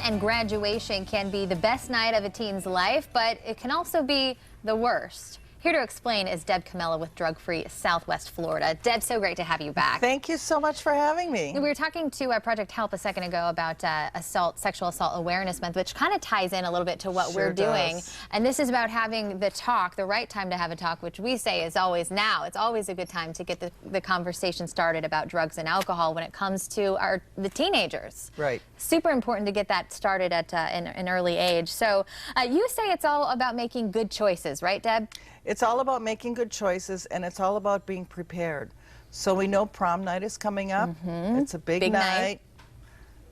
and graduation can be the best night of a teen's life, but it can also be the worst. Here to explain is Deb Camella with Drug Free Southwest Florida. Deb, so great to have you back. Thank you so much for having me. We were talking to Project Help a second ago about Sexual Assault Awareness Month, which kind of ties in a little bit to what we're doing. And this is about having the talk, the right time to have a talk, which we say is always now. It's always a good time to get the conversation started about drugs and alcohol when it comes to the teenagers. Right. Super important to get that started at an early age. So you say it's all about making good choices, right, Deb? It's all about making good choices, and it's all about being prepared. So we know prom night is coming up. It's a big night,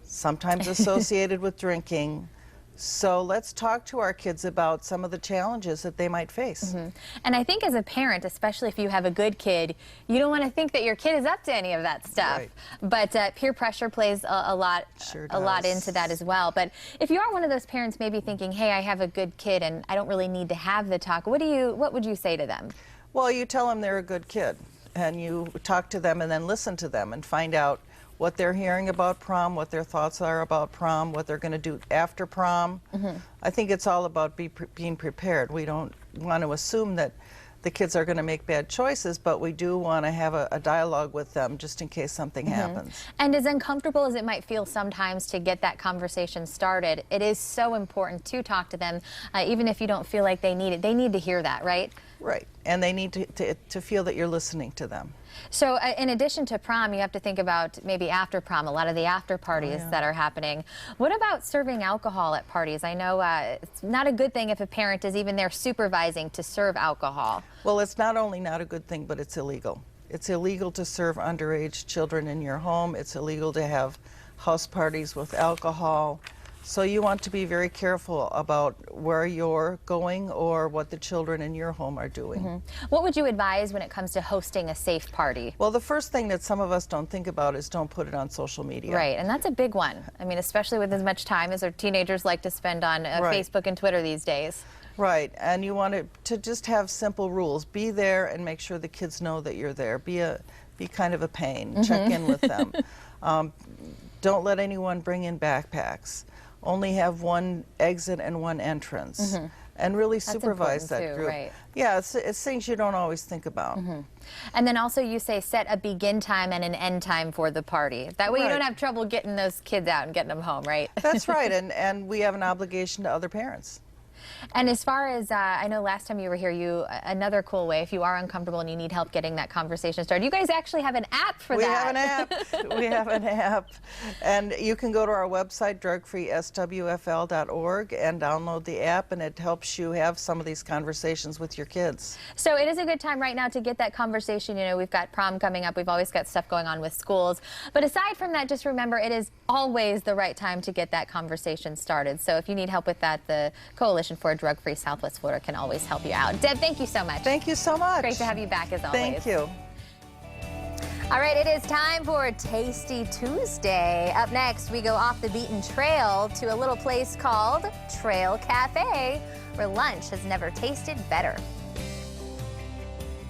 sometimes associated with drinking. So let's talk to our kids about some of the challenges that they might face. And I think as a parent, especially if you have a good kid, you don't want to think that your kid is up to any of that stuff. Right. But peer pressure plays a lot into that as well. But if you are one of those parents maybe thinking, hey, I have a good kid and I don't really need to have the talk, what would you say to them? Well, you tell them they're a good kid, and you talk to them and then listen to them and find out what they're hearing about prom, what their thoughts are about prom, what they're going to do after prom. I think it's all about being prepared. We don't want to assume that the kids are going to make bad choices, but we do want to have a dialogue with them just in case something happens. And as uncomfortable as it might feel sometimes to get that conversation started, it is so important to talk to them, even if you don't feel like they need it. They need to hear that, right? Right, and they need to feel that you're listening to them. So in addition to prom, you have to think about maybe after prom, a lot of the after parties that are happening. What about serving alcohol at parties? I know it's not a good thing if a parent is even there supervising to serve alcohol. Well, it's not only not a good thing, but it's illegal. It's illegal to serve underage children in your home. It's illegal to have house parties with alcohol. So you want to be very careful about where you're going or what the children in your home are doing. What would you advise when it comes to hosting a safe party? Well, the first thing that some of us don't think about is don't put it on social media. Right, and that's a big one. I mean, especially with as much time as our teenagers like to spend on Facebook and Twitter these days. Right, and you want to just have simple rules. Be there and make sure the kids know that you're there. Be kind of a pain. Check in with them. Don't let anyone bring in backpacks. Only have one exit and one entrance. And really supervise that group. Right. Yeah, it's things you don't always think about. And then also you say set a begin time and an end time for the party. That way you don't have trouble getting those kids out and getting them home, right? That's right, and we have an obligation to other parents. And as far as, I know last time you were here, another cool way, if you are uncomfortable and you need help getting that conversation started, you guys actually have an app for that. We have an app. We have an app. And you can go to our website, drugfree.swfl.org, and download the app, and it helps you have some of these conversations with your kids. So it is a good time right now to get that conversation. You know, we've got prom coming up. We've always got stuff going on with schools. But aside from that, just remember, it is always the right time to get that conversation started. So if you need help with that, the Coalition for a Drug-Free Southwest Florida can always help you out. Deb, thank you so much. Thank you so much. Great to have you back as always. Thank you. All right, it is time for Tasty Tuesday. Up next, we go off the beaten trail to a little place called Trail Cafe, where lunch has never tasted better.